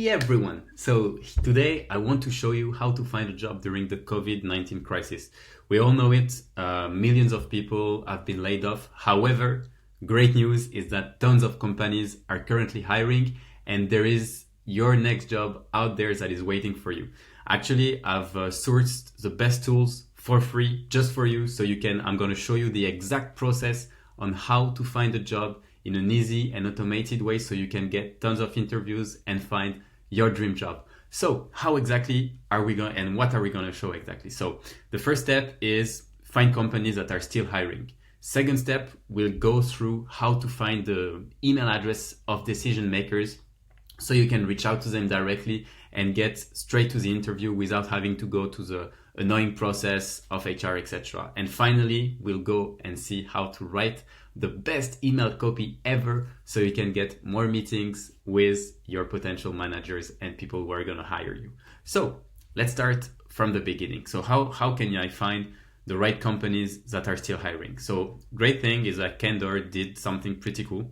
Hey everyone! So today I want to show you how to find a job during the COVID-19 crisis. We all know it, millions of people have been laid off. However, great news is that tons of companies are currently hiring and there is your next job out there that is waiting for you. Actually, I've sourced the best tools for free just for you so I'm going to show you the exact process on how to find a job in an easy and automated way so you can get tons of interviews and find your dream job. So how exactly are we going and what are we going to show exactly? So the first step is find companies that are still hiring. Second step, we'll go through how to find the email address of decision makers so you can reach out to them directly and get straight to the interview without having to go to the annoying process of HR, etc. And finally, we'll go and see how to write the best email copy ever so you can get more meetings with your potential managers and people who are going to hire you. So let's start from the beginning. So how can I find the right companies that are still hiring? So great thing is that Candor did something pretty cool,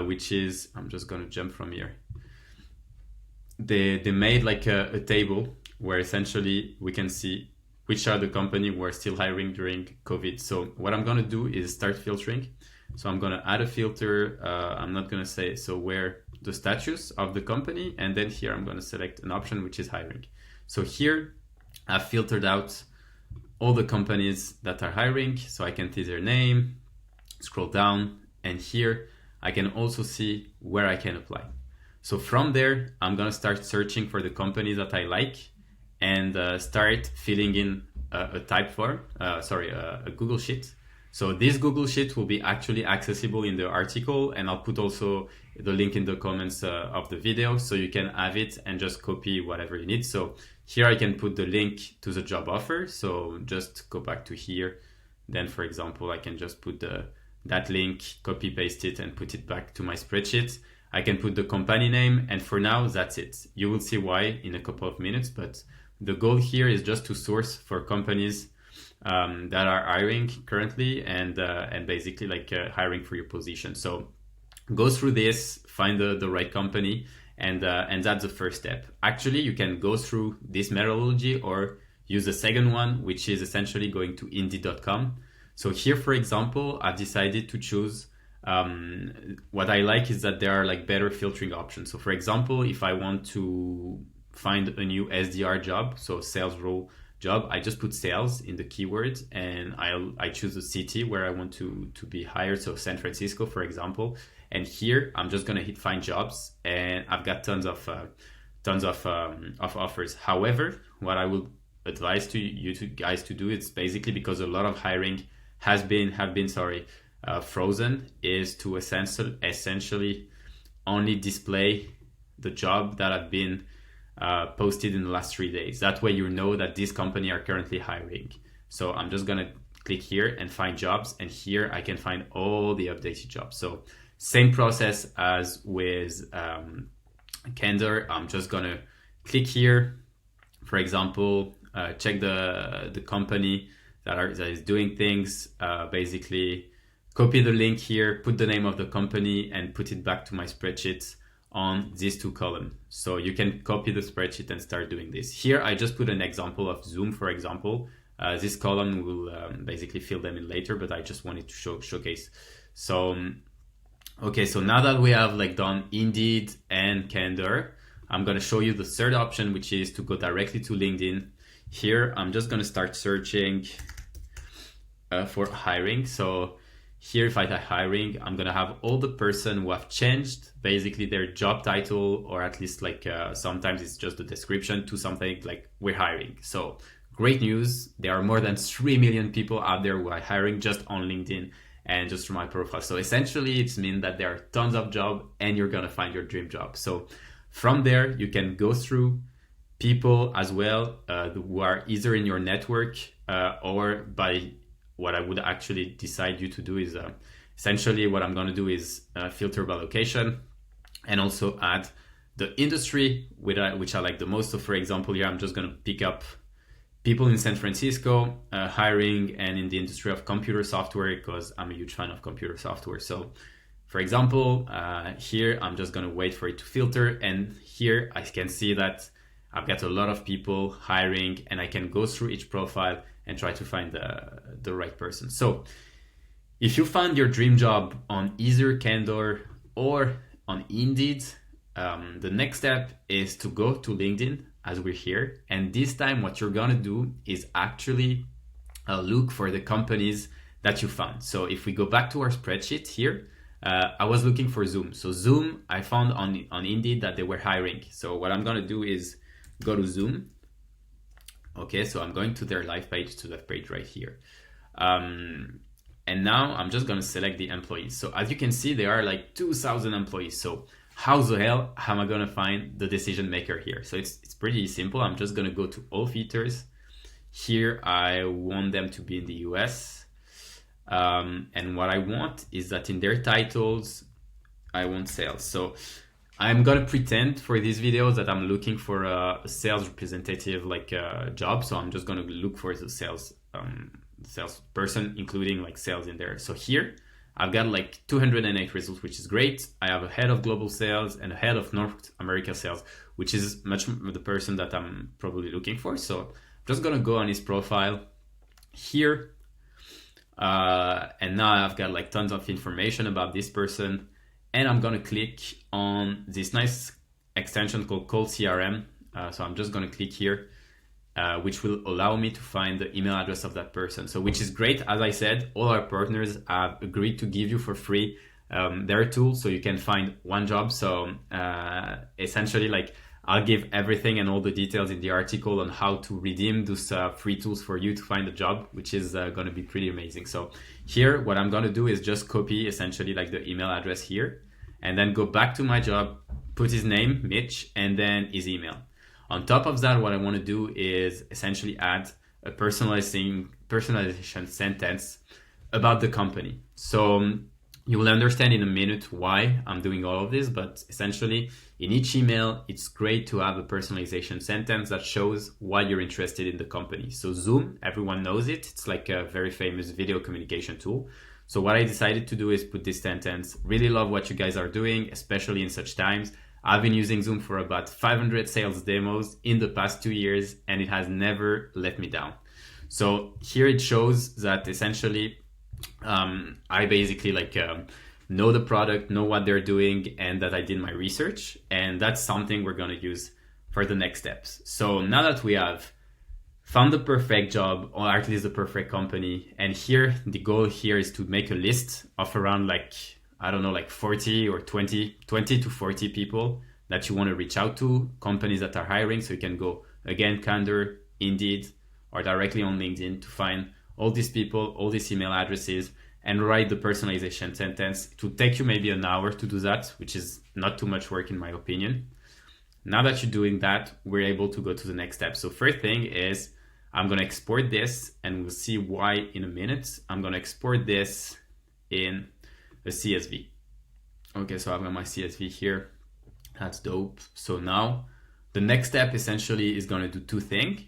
which is, I'm just going to jump from here. They made like a table where essentially we can see which are the company who are still hiring during COVID. So what I'm going to do is start filtering. So I'm going to add a filter. I'm not going to say, so where the status of the company. And then here I'm going to select an option, which is hiring. So here I've filtered out all the companies that are hiring. So I can see their name, scroll down, and here I can also see where I can apply. So from there, I'm going to start searching for the companies that I like and start filling in a Google Sheet. So this Google Sheet will be actually accessible in the article, and I'll put also the link in the comments of the video so you can have it and just copy whatever you need. So here I can put the link to the job offer. So just go back to here. Then, for example, I can just put that link, copy paste it and put it back to my spreadsheet. I can put the company name, and for now, that's it. You will see why in a couple of minutes, but the goal here is just to source for companies that are hiring currently and basically like hiring for your position. So go through this, find the right company, and that's the first step. Actually, you can go through this methodology or use the second one, which is essentially going to Indeed.com. So here, for example, I've decided to choose what I like is that there are like better filtering options. So for example, if I want to find a new SDR job, so sales role job, I just put sales in the keywords and I choose the city where I want to be hired. So San Francisco, for example. And here I'm just going to hit find jobs and I've got tons of offers. However, what I will advise to you guys to do, it's basically because a lot of hiring have been frozen, is to essentially only display the job that have been posted in the last 3 days. That way you know that this company are currently hiring. So I'm just gonna click here and find jobs, and here I can find all the updated jobs. So same process as with Candor. I'm just gonna click here, for example, check the company that is doing things, basically copy the link here, put the name of the company and put it back to my spreadsheet on these two columns. So you can copy the spreadsheet and start doing this. Here I just put an example of Zoom, for example. This column will basically fill them in later, but I just wanted to showcase. So okay, so now that we have like done Indeed and Candor, I'm going to show you the third option, which is to go directly to LinkedIn. Here I'm just going to start searching for hiring. So here, if I type hiring, I'm going to have all the person who have changed basically their job title, or at least like sometimes it's just the description to something like we're hiring. So great news. There are more than 3 million people out there who are hiring just on LinkedIn and just from my profile. So essentially it means that there are tons of jobs and you're going to find your dream job. So from there, you can go through people as well who are either in your network or by what I would actually decide you to do is essentially what I'm going to do is filter by location and also add the industry which I like the most. So for example, here I'm just going to pick up people in San Francisco hiring and in the industry of computer software because I'm a huge fan of computer software. So For example, here I'm just gonna wait for it to filter, and here I can see that I've got a lot of people hiring, and I can go through each profile and try to find the right person. So if you found your dream job on either Candor or on Indeed, the next step is to go to LinkedIn, as we're here. And this time what you're gonna do is actually look for the companies that you found. So if we go back to our spreadsheet here, I was looking for Zoom. So Zoom, I found on Indeed that they were hiring. So what I'm gonna do is go to Zoom. Okay, so I'm going to their live page, to that page right here. And now I'm just gonna select the employees. So as you can see, there are like 2,000 employees. So how the hell am I gonna find the decision maker here? So it's pretty simple. I'm just gonna go to all features. Here, I want them to be in the US. And what I want is that in their titles, I want sales. So I'm gonna pretend for these videos that I'm looking for a sales representative like job. So I'm just gonna look for the sales salesperson, including like sales in there. So here I've got like 208 results, which is great. I have a head of global sales and a head of North America sales, which is much the person that I'm probably looking for. So I'm just gonna go on his profile here. And now I've got like tons of information about this person, and I'm gonna click on this nice extension called CRM. So I'm just gonna click here, which will allow me to find the email address of that person. So which is great. As I said, all our partners have agreed to give you for free their tools, so you can find one job. So essentially, like, I'll give everything and all the details in the article on how to redeem those free tools for you to find a job, which is going to be pretty amazing. So here, what I'm going to do is just copy essentially like the email address here, and then go back to my job, put his name, Mitch, and then his email. On top of that, what I want to do is essentially add a personalization sentence about the company. So you will understand in a minute why I'm doing all of this, but essentially in each email, it's great to have a personalization sentence that shows why you're interested in the company. So Zoom, everyone knows it. It's like a very famous video communication tool. So what I decided to do is put this sentence: really love what you guys are doing, especially in such times. I've been using Zoom for about 500 sales demos in the past 2 years, and it has never let me down. So here it shows that essentially I basically know the product, know what they're doing, and that I did my research. And that's something we're going to use for the next steps. So now that we have found the perfect job, or at least the perfect company, and here the goal here is to make a list of around like 40 or 20 to 40 people that you want to reach out to, companies that are hiring. So you can go again, Candor, Indeed, or directly on LinkedIn to find all these people, all these email addresses, and write the personalization sentence. It will take you maybe an hour to do that, which is not too much work in my opinion. Now that you're doing that, we're able to go to the next step. So first thing is I'm going to export this, and we'll see why in a minute. I'm going to export this in a CSV. Okay, so I've got my CSV here. That's dope. So now the next step essentially is going to do two things.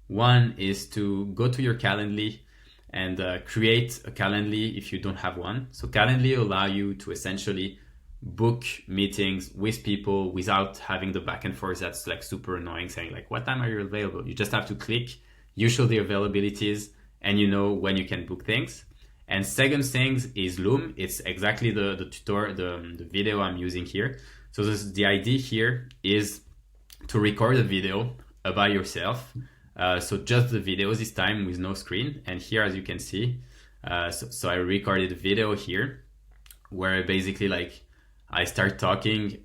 One is to go to your Calendly and create a Calendly if you don't have one. So Calendly will allow you to essentially book meetings with people without having the back and forth that's like super annoying, saying like, what time are you available? You just have to click, you show the availabilities, and you know when you can book things. And second thing is Loom. It's exactly the tutorial, the video I'm using here. So the idea here is to record a video about yourself. So just the video this time with no screen. And here, as you can see, so I recorded a video here where basically like I start talking,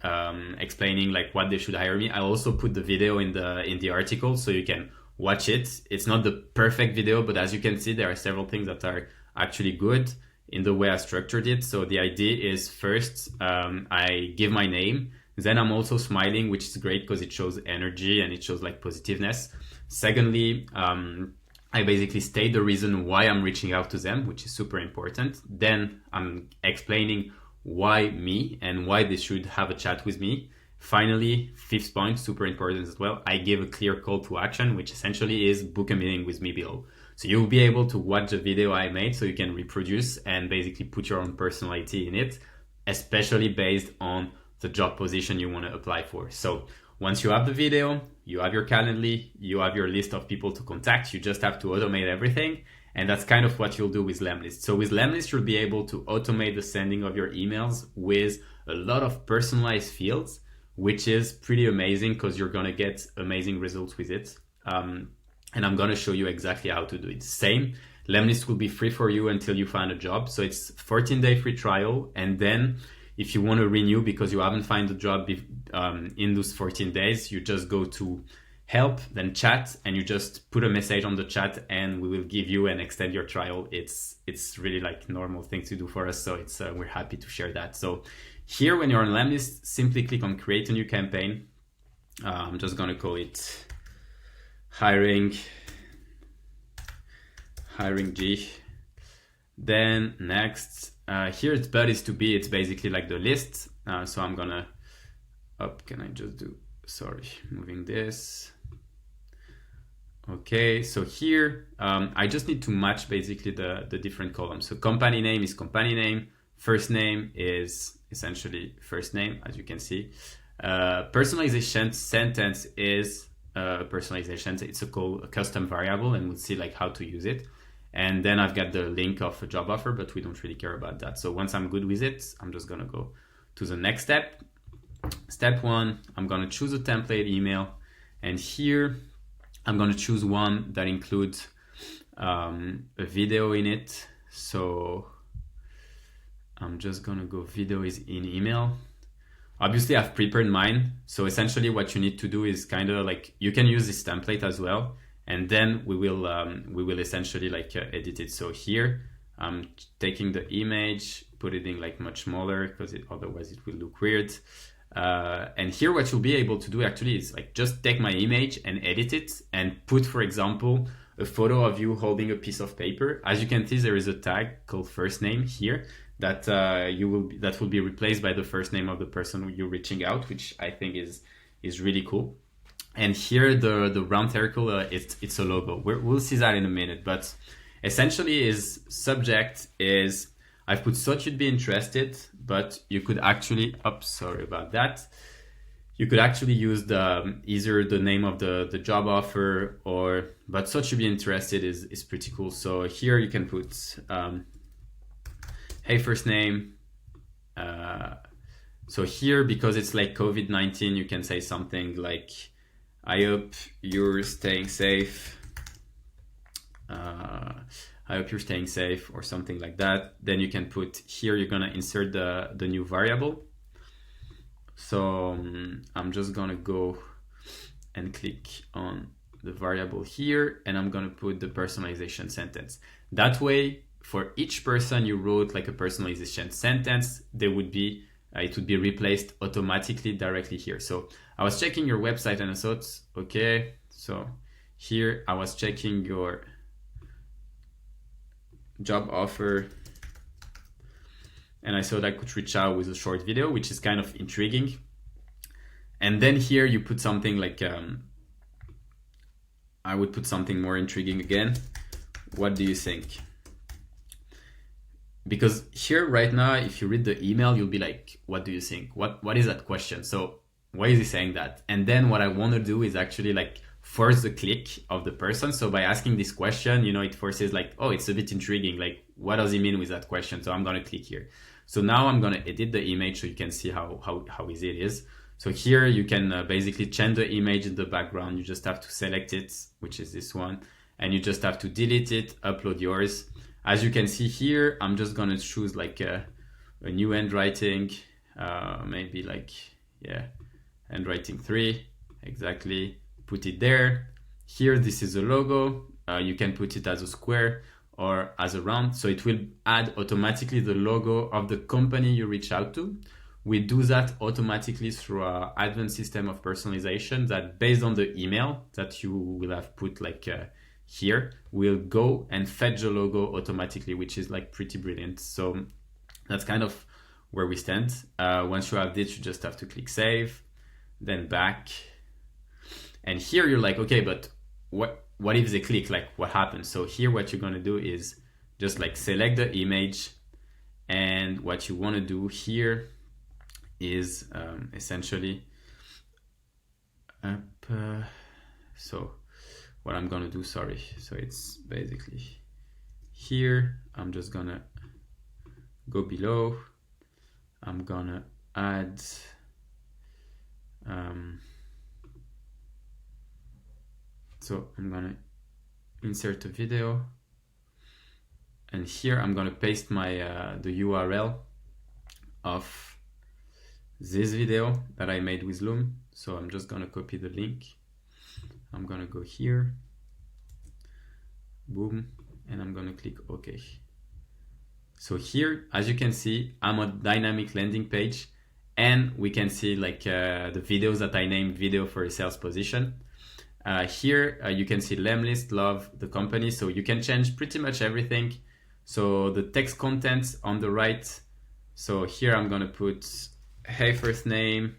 explaining like what they should hire me. I also put the video in the article so you can watch it. It's not the perfect video, but as you can see, there are several things that are actually good in the way I structured it. So the idea is first, I give my name. Then I'm also smiling, which is great because it shows energy and it shows like positiveness. Secondly, I basically state the reason why I'm reaching out to them, which is super important. Then I'm explaining why me and why they should have a chat with me. Finally, fifth point, super important as well, I give a clear call to action, which essentially is book a meeting with me below. So you'll be able to watch the video I made so you can reproduce and basically put your own personality in it. especially based on the job position you want to apply for. So once you have the video, you have your Calendly, you have your list of people to contact, you just have to automate everything. And that's kind of what you'll do with lemlist. So with lemlist, you'll be able to automate the sending of your emails with a lot of personalized fields, which is pretty amazing because you're going to get amazing results with it. And I'm going to show you exactly how to do it. Same, lemlist will be free for you until you find a job. So it's 14-day free trial. And then if you want to renew because you haven't found a job in those 14 days, you just go to help, then chat, and you just put a message on the chat and we will give you and extend your trial. It's really like normal thing to do for us. So it's we're happy to share that. So here, when you're on lemlist, simply click on create a new campaign. I'm just going to call it hiring G. Then next, here it's buddies to be, it's basically like the list. So I'm gonna can I just do, sorry, moving this. Okay, so here I just need to match basically the different columns. So company name is company name, first name is essentially first name, as you can see. Personalization sentence is personalization. It's a custom variable, and we'll see like how to use it. And then I've got the link of a job offer, but we don't really care about that. So once I'm good with it, I'm just gonna go to the next step. Step 1, I'm gonna choose a template email, and here I'm gonna choose one that includes a video in it. So I'm just gonna go video is in email. Obviously I've prepared mine. So essentially what you need to do is kind of like, you can use this template as well. And then we will essentially like edit it. So here I'm taking the image, put it in like much smaller because otherwise it will look weird. And here what you'll be able to do actually is like just take my image and edit it and put, for example, a photo of you holding a piece of paper. As you can see, there is a tag called first name here that will be replaced by the first name of the person you're reaching out, which I think is really cool. And here the round circle, it's a logo. We'll see that in a minute, but essentially is subject is, I've put thought you'd be interested, but you could actually, sorry about that. You could actually use either the name of the job offer but thought you'd be interested is pretty cool. So here you can put, hey, first name. So here, because it's like COVID-19, you can say something like, I hope you're staying safe. I hope you're staying safe, or something like that. Then you can put here, you're gonna insert the new variable. So I'm just gonna go and click on the variable here, and I'm gonna put the personalization sentence. That way, for each person you wrote like a personalization sentence, it would be replaced automatically directly here. So I was checking your website and I thought, okay, so here I was checking your job offer and I thought I could reach out with a short video, which is kind of intriguing. And then here you put something like, I would put something more intriguing again. What do you think? Because here right now, if you read the email, you'll be like, what do you think? What is that question? So why is he saying that? And then what I want to do is actually like force the click of the person. So by asking this question, it forces like, oh, it's a bit intriguing. Like, what does he mean with that question? So I'm going to click here. So now I'm going to edit the image so you can see how easy it is. So here you can basically change the image in the background. You just have to select it, which is this one. And you just have to delete it, upload yours. As you can see here, I'm just going to choose like a new handwriting, maybe like, handwriting 3, exactly. Put it there. Here, this is a logo. You can put it as a square or as a round. So it will add automatically the logo of the company you reach out to. We do that automatically through our advanced system of personalization that based on the email that you will have put like here, we'll go and fetch the logo automatically, which is like pretty brilliant. So that's kind of where we stand. Once you have this, you just have to click save, then back. And here you're like, okay, but what if they click? Like what happens? So here what you're going to do is just like select the image And what you want to do here is essentially so what I'm gonna do, sorry, so it's basically here. I'm just gonna go below. I'm gonna add so I'm gonna insert a video, and here I'm gonna paste my the URL of this video that I made with Loom. So I'm just gonna copy the link. I'm gonna go here, boom, and I'm gonna click OK. So here, as you can see, I'm on dynamic landing page, and we can see like the videos that I named video for a sales position. Here you can see lemlist, love, the company, so you can change pretty much everything. So the text contents on the right, so here I'm gonna put hey first name,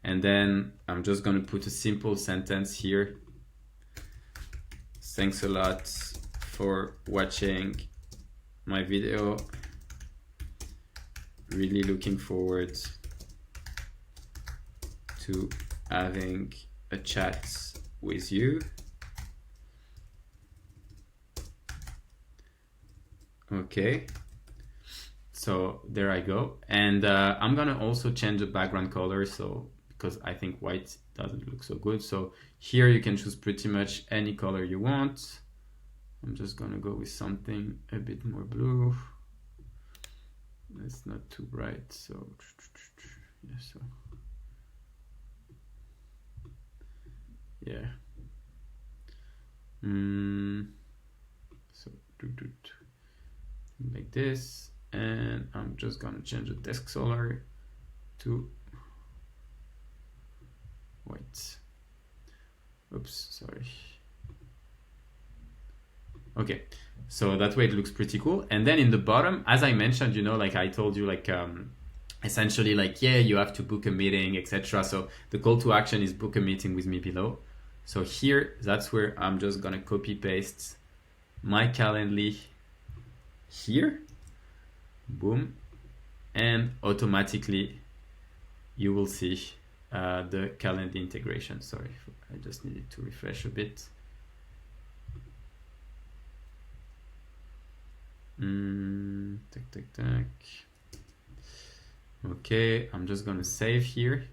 and then I'm just gonna put a simple sentence here. Thanks a lot for watching my video. Really looking forward to having a chat with you. Okay, so there I go. And I'm gonna also change the background color, so because I think white doesn't look so good. So here you can choose pretty much any color you want. I'm just gonna go with something a bit more blue. It's not too bright, so yeah, so yeah. So like this, and I'm just gonna change the text color to white. Oops, sorry. Okay, so that way it looks pretty cool. And then in the bottom, as I mentioned, you know, like I told you, like essentially like, yeah, you have to book a meeting, etc. So the call to action is book a meeting with me below. So here, that's where I'm just gonna copy paste my Calendly here, boom, and automatically you will see the Calendly integration. Sorry, I just needed to refresh a bit. Tac. Okay, I'm just gonna save here,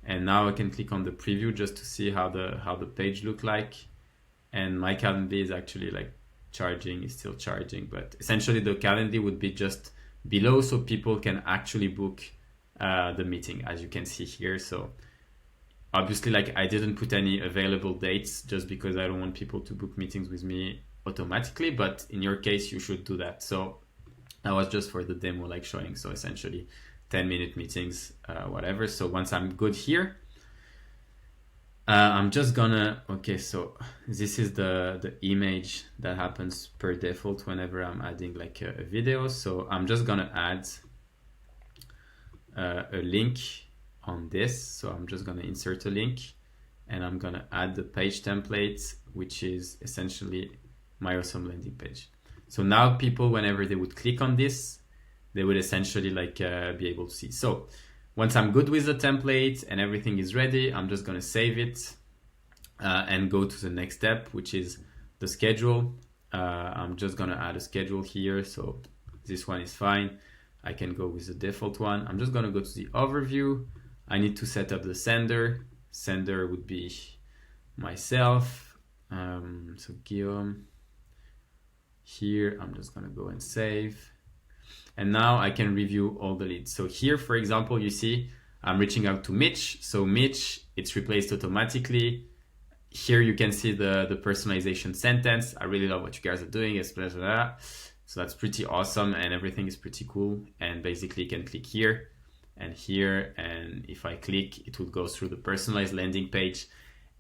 and now I can click on the preview just to see how the page look like. And my Calendly is actually like charging, is still charging, but essentially the Calendly would be just below, so people can actually book the meeting, as you can see here. So obviously, like, I didn't put any available dates just because I don't want people to book meetings with me automatically, but in your case you should do that. So that was just for the demo, like showing, so essentially 10-minute meetings, whatever. So once I'm good here, I'm just gonna, okay, so this is the image that happens per default whenever I'm adding like a video. So I'm just gonna add a link on this. So I'm just gonna insert a link, and I'm gonna add the page template, which is essentially my awesome landing page. So now people, whenever they would click on this, they would essentially like be able to see. So once I'm good with the template and everything is ready, I'm just gonna save it and go to the next step, which is the schedule. I'm just gonna add a schedule here. So this one is fine. I can go with the default one. I'm just gonna go to the overview. I need to set up the sender. Sender would be myself. So Guillaume. Here, I'm just gonna go and save. And now I can review all the leads. So here, for example, you see I'm reaching out to Mitch. So Mitch, it's replaced automatically. Here you can see the personalization sentence. I really love what you guys are doing. So that's pretty awesome, and everything is pretty cool. And basically you can click here and here, and if I click, it will go through the personalized landing page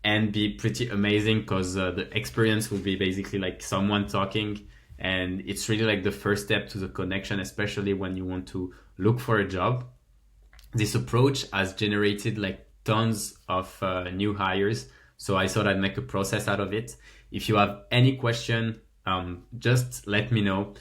and be pretty amazing, because the experience will be basically like someone talking, and it's really like the first step to the connection, especially when you want to look for a job. This approach has generated like tons of new hires, so I thought I'd make a process out of it. If you have any question, just let me know.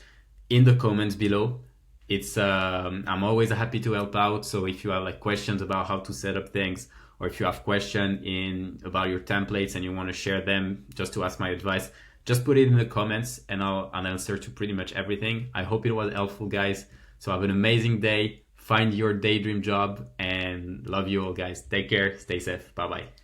in the comments below. It's I'm always happy to help out. So if you have like questions about how to set up things, or if you have questions in about your templates and you want to share them just to ask my advice, just put it in the comments and I'll answer to pretty much everything. I hope it was helpful, guys. So have an amazing day. Find your daydream job and love you all, guys. Take care. Stay safe. Bye bye.